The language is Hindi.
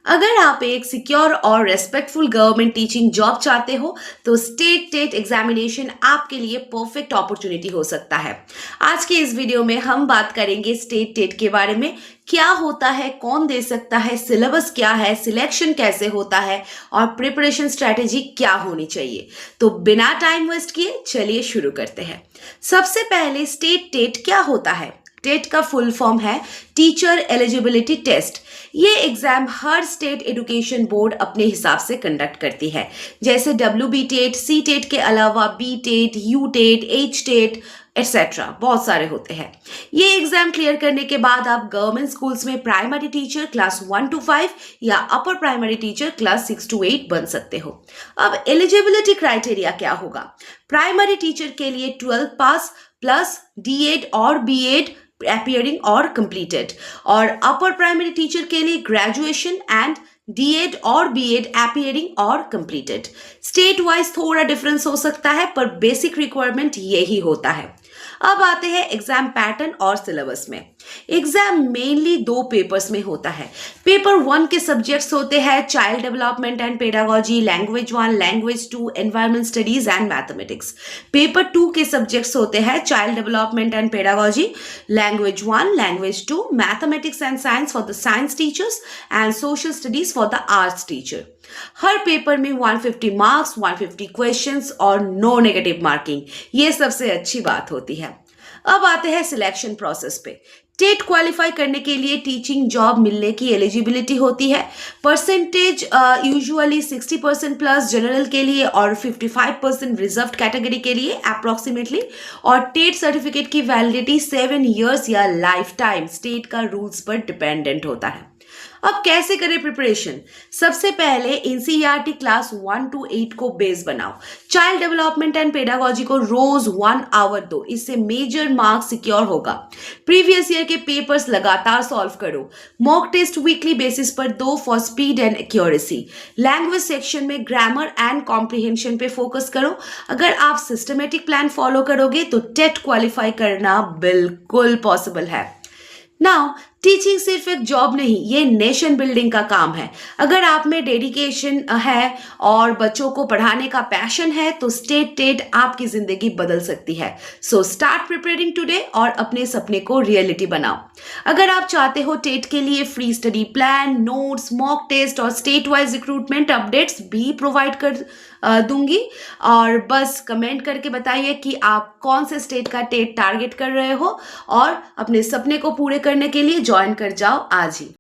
अगर आप एक सिक्योर और रेस्पेक्टफुल गवर्नमेंट टीचिंग जॉब चाहते हो तो स्टेट टेट एग्जामिनेशन आपके लिए परफेक्ट अपॉर्चुनिटी हो सकता है। आज के इस वीडियो में हम बात करेंगे स्टेट टेट के बारे में। क्या होता है, कौन दे सकता है, सिलेबस क्या है, सिलेक्शन कैसे होता है और प्रिपरेशन स्ट्रेटेजी क्या होनी चाहिए। तो बिना टाइम वेस्ट किए चलिए शुरू करते हैं। सबसे पहले स्टेट टेट क्या होता है। टेट का फुल फॉर्म है टीचर एलिजिबिलिटी टेस्ट। ये एग्जाम हर स्टेट एजुकेशन बोर्ड अपने हिसाब से कंडक्ट करती है, जैसे WB टेट, C टेट के अलावा B TET, U TET, H TET etcetera बहुत सारे होते हैं। ये एग्जाम क्लियर करने के बाद आप गवर्नमेंट स्कूल्स में प्राइमरी टीचर क्लास 1 to 5 या upper primary teacher class 6 to 8 बन सकते हो। अब एलिजिबिलिटी क्राइटेरिया क्या होगा। प्राइमरी टीचर के लिए 12th पास प्लस D.Ed और B.Ed appearing or completed, और अपर प्राइमरी टीचर के लिए ग्रेजुएशन एंड D.Ed और B.Ed appearing और completed। स्टेट वाइज थोड़ा डिफरेंस हो सकता है पर बेसिक रिक्वायरमेंट यही होता है। अब आते हैं एग्जाम पैटर्न और सिलेबस में। एग्जाम मेनली 2 पेपर्स में होता है। पेपर 1 के सब्जेक्ट्स होते हैं child development and pedagogy, language 1, language 2, environment studies and mathematics. Paper 2 के सब्जेक्ट्स होते हैं child development and pedagogy, language 1, language 2, mathematics and science for the science teachers and social studies for the arts teacher. Her paper में 150 मार्क्स, 150 क्वेश्चंस और नो नेगेटिव मार्किंग, ये सबसे अच्छी बात होती है। अब आते हैं सिलेक्शन प्रोसेस पे। टेट क्वालिफाई करने के लिए टीचिंग जॉब मिलने की एलिजिबिलिटी होती है। परसेंटेज यूजुअली 60% प्लस जनरल के लिए और 55% रिजर्व कैटेगरी के लिए अप्रोक्सीमेटली, और टेट सर्टिफिकेट की वैलिडिटी 7 इयर्स या लाइफ टाइम स्टेट का रूल्स पर डिपेंडेंट होता है। अब कैसे करें प्रिपरेशन। सबसे पहले NCERT क्लास 1 to 8 को बेस बनाओ। चाइल्ड डेवलपमेंट एंड पेडागोजी को रोज 1 आवर दो, इससे मेजर मार्क्स सिक्योर होगा। प्रीवियस ईयर के पेपर्स लगातार सॉल्व करो। मॉक टेस्ट वीकली बेसिस पर दो for speed and accuracy. Language section में ग्रामर एंड कॉम्प्रिहेंशन पे फोकस करो। अगर आप सिस्टमेटिक प्लान फॉलो करोगे तो टेट क्वालिफाई करना बिल्कुल पॉसिबल है। नाउ टीचिंग सिर्फ एक जॉब नहीं, ये नेशन बिल्डिंग का काम है। अगर आप में डेडिकेशन है और बच्चों को पढ़ाने का पैशन है तो स्टेट टेट आपकी जिंदगी बदल सकती है। सो स्टार्ट प्रिपेयरिंग टुडे और अपने सपने को रियलिटी बनाओ। अगर आप चाहते हो टेट के लिए free study plan, notes, mock test और स्टेट वाइज रिक्रूटमेंट अपडेट्स भी प्रोवाइड कर दूंगी, और बस कमेंट करके बताइए कि आप कौन से स्टेट का टेट टारगेट कर रहे हो और अपने सपने को पूरे करने के लिए ज्वाइन कर जाओ आज ही।